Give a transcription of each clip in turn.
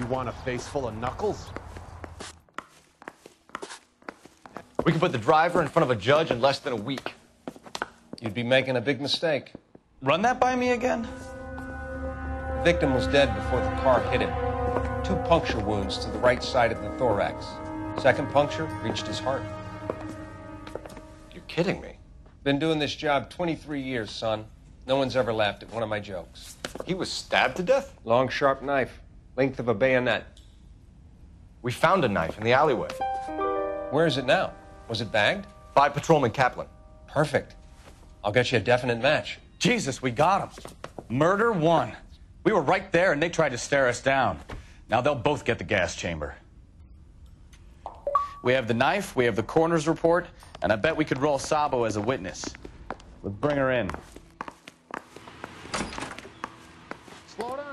You want a face full of knuckles? We can put the driver in front of a judge in less than a week. You'd be making a big mistake. Run that by me again? The victim was dead before the car hit him. 2 puncture wounds to the right side of the thorax. Second puncture reached his heart. You're kidding me. Been doing this job 23 years, son. No one's ever laughed at one of my jokes. He was stabbed to death? Long, sharp knife, length of a bayonet. We found a knife in the alleyway. Where is it now? Was it bagged? By Patrolman Kaplan. Perfect. I'll get you a definite match. Jesus, we got him. Murder 1. We were right there and they tried to stare us down. Now they'll both get the gas chamber. We have the knife, we have the coroner's report, and I bet we could roll Sabo as a witness. Let's bring her in. Slow down.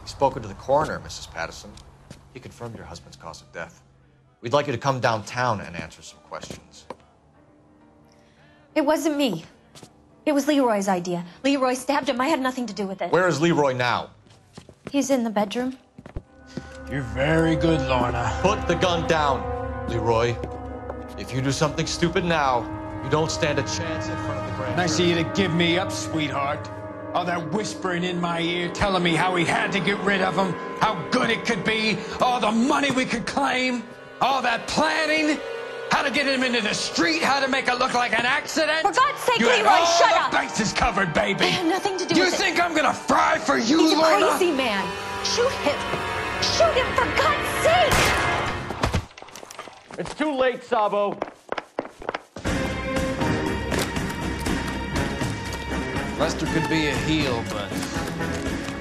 Spoken to the coroner, Mrs. Patterson. He confirmed your husband's cause of death. We'd like you to come downtown and answer some questions. It wasn't me. It was Leroy's idea. Leroy stabbed him. I had nothing to do with it. Where is Leroy now? He's in the bedroom. You're very good, Lorna. Put the gun down, Leroy. If you do something stupid now, you don't stand a chance in front of the grand jury. Nice of you to give me up, sweetheart. All that whispering in my ear, telling me how we had to get rid of him, how good it could be, all the money we could claim, all that planning, how to get him into the street, how to make it look like an accident. For God's sake, you Leroy, had all shut the up! bases covered, baby. I had nothing to do You with it. think I'm gonna fry for you, He's a Lorna? crazy man. Shoot him. Shoot him, for God's sake! It's too late, Sabo. Lester could be a heel, but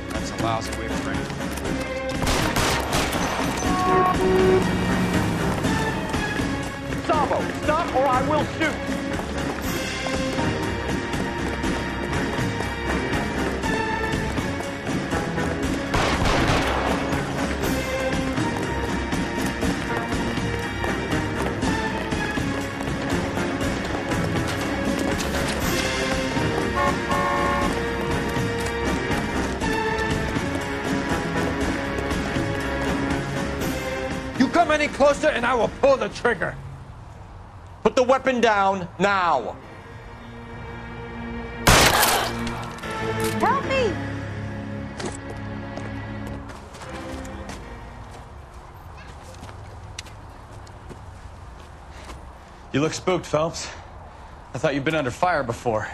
that's a lousy way to frame it. Sabo, stop or I will shoot. Come any closer and I will pull the trigger. Put the weapon down now. Help me! You look spooked, Phelps. I thought you'd been under fire before.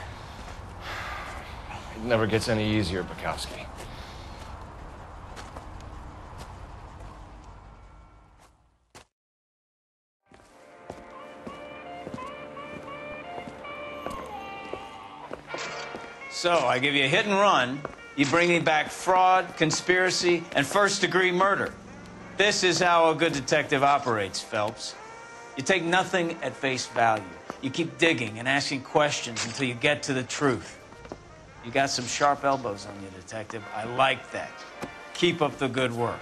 It never gets any easier, Bukowski. So, I give you a hit and run. You bring me back fraud, conspiracy, and first-degree murder. This is how a good detective operates, Phelps. You take nothing at face value. You keep digging and asking questions until you get to the truth. You got some sharp elbows on you, detective. I like that. Keep up the good work.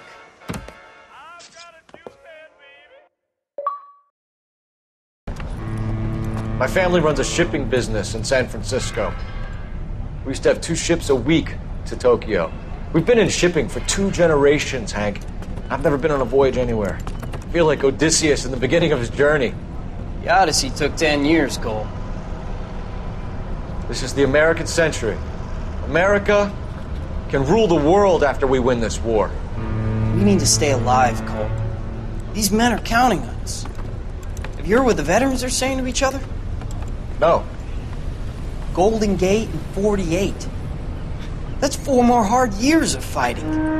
My family runs a shipping business in San Francisco. We used to have 2 ships a week to Tokyo. We've been in shipping for 2 generations, Hank. I've never been on a voyage anywhere. I feel like Odysseus in the beginning of his journey. The Odyssey took 10 years, Cole. This is the American century. America can rule the world after we win this war. We need to stay alive, Cole. These men are counting on us. Have you heard what the veterans are saying to each other? No. Golden Gate and 48. That's 4 more hard years of fighting.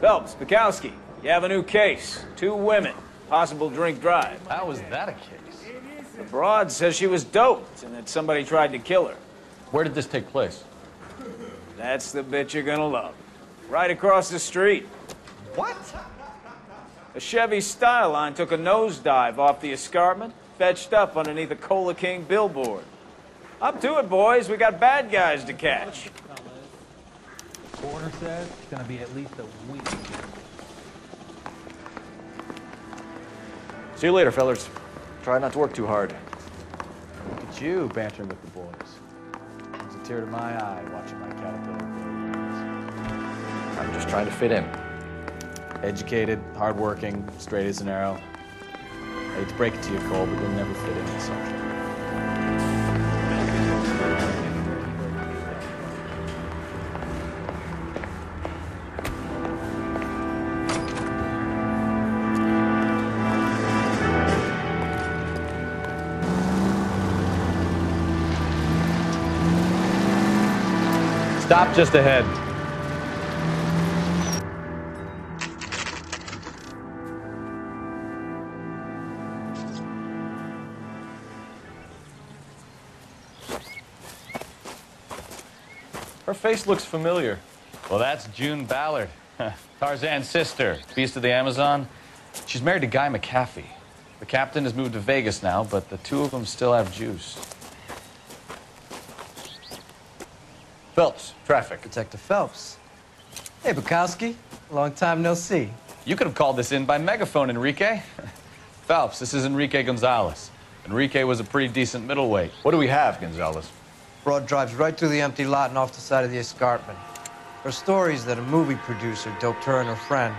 Phelps, Bukowski, you have a new case. 2 women, possible drink drive. How was that a case? The broad says she was doped and that somebody tried to kill her. Where did this take place? That's the bit you're gonna love. Right across the street. What? A Chevy Styline took a nosedive off the escarpment, fetched up underneath a Cola King billboard. Up to it, boys. We got bad guys to catch. Coroner says it's gonna be at least a week. See you later, fellas. Try not to work too hard. Look at you bantering with the boys. It's a tear to my eye watching my caterpillar grow. I'm just trying to fit in. Educated, hardworking, straight as an arrow. I hate to break it to you, Cole, but you'll never fit in this social. Stop just ahead. Her face looks familiar. Well, that's June Ballard, Tarzan's sister, beast of the Amazon. She's married to Guy McAfee. The captain has moved to Vegas now, but the 2 of them still have juice. Phelps, traffic. Detective Phelps. Hey, Bukowski. Long time no see. You could have called this in by megaphone, Enrique. Phelps, this is Enrique Gonzalez. Enrique was a pretty decent middleweight. What do we have, Gonzalez? Broad drives right through the empty lot and off the side of the escarpment. Her stories that a movie producer doped her and her friend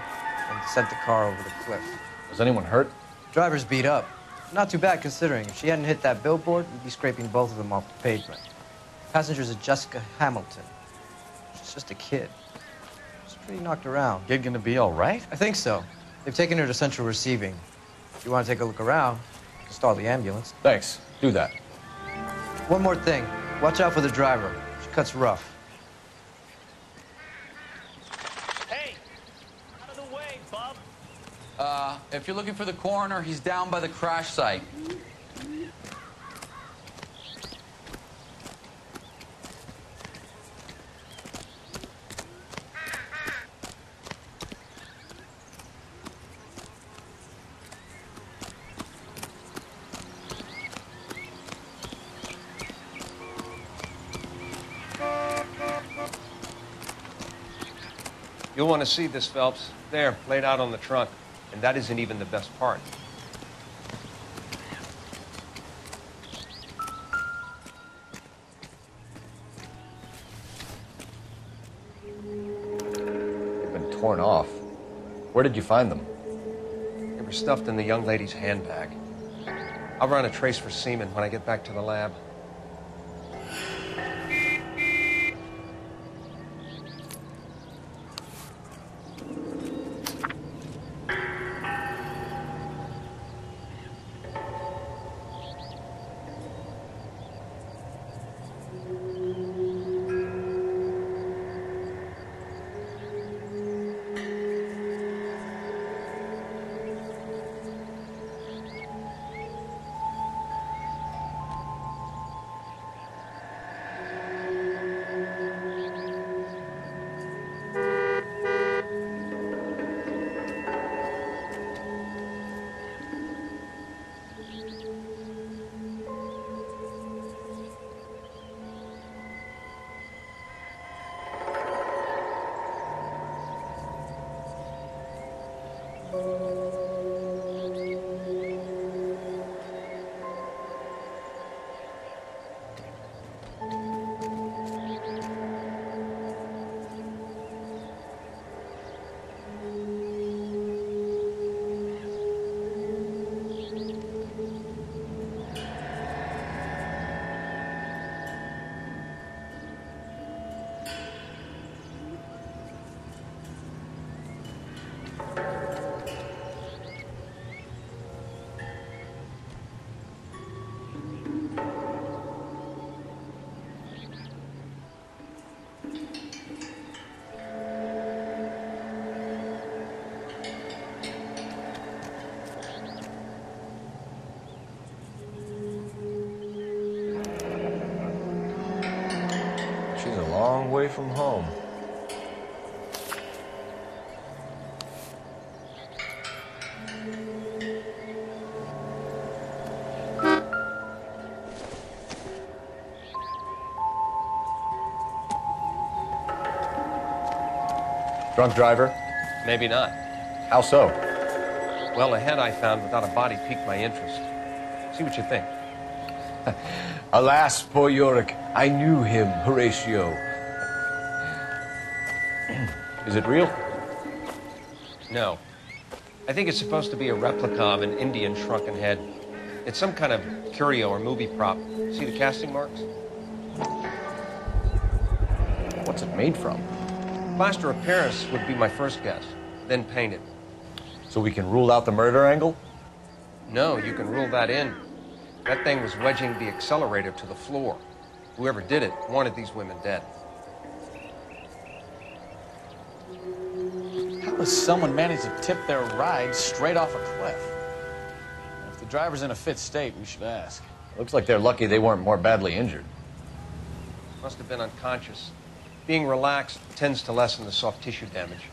and sent the car over the cliff. Was anyone hurt? Driver's beat up. Not too bad considering. If she hadn't hit that billboard, we'd be scraping both of them off the pavement. Passenger's a Jessica Hamilton. She's just a kid. She's pretty knocked around. Kid gonna be all right? I think so. They've taken her to central receiving. If you want to take a look around, you can stall the ambulance. Thanks. Do that. One more thing. Watch out for the driver. She cuts rough. Hey! Out of the way, bub! If you're looking for the coroner, he's down by the crash site. You'll want to see this, Phelps. There, laid out on the trunk. And that isn't even the best part. They've been torn off. Where did you find them? They were stuffed in the young lady's handbag. I'll run a trace for semen when I get back to the lab. from home. Drunk driver? Maybe not. How so? Well, a head I found without a body piqued my interest. See what you think. Alas, poor Yorick. I knew him, Horatio. Is it real? No. I think it's supposed to be a replica of an Indian shrunken head. It's some kind of curio or movie prop. See the casting marks? What's it made from? Plaster of Paris would be my first guess, then painted. So we can rule out the murder angle? No, you can rule that in. That thing was wedging the accelerator to the floor. Whoever did it wanted these women dead. How does someone manage to tip their ride straight off a cliff? If the driver's in a fit state, we should ask. Looks like they're lucky they weren't more badly injured. Must have been unconscious. Being relaxed tends to lessen the soft tissue damage.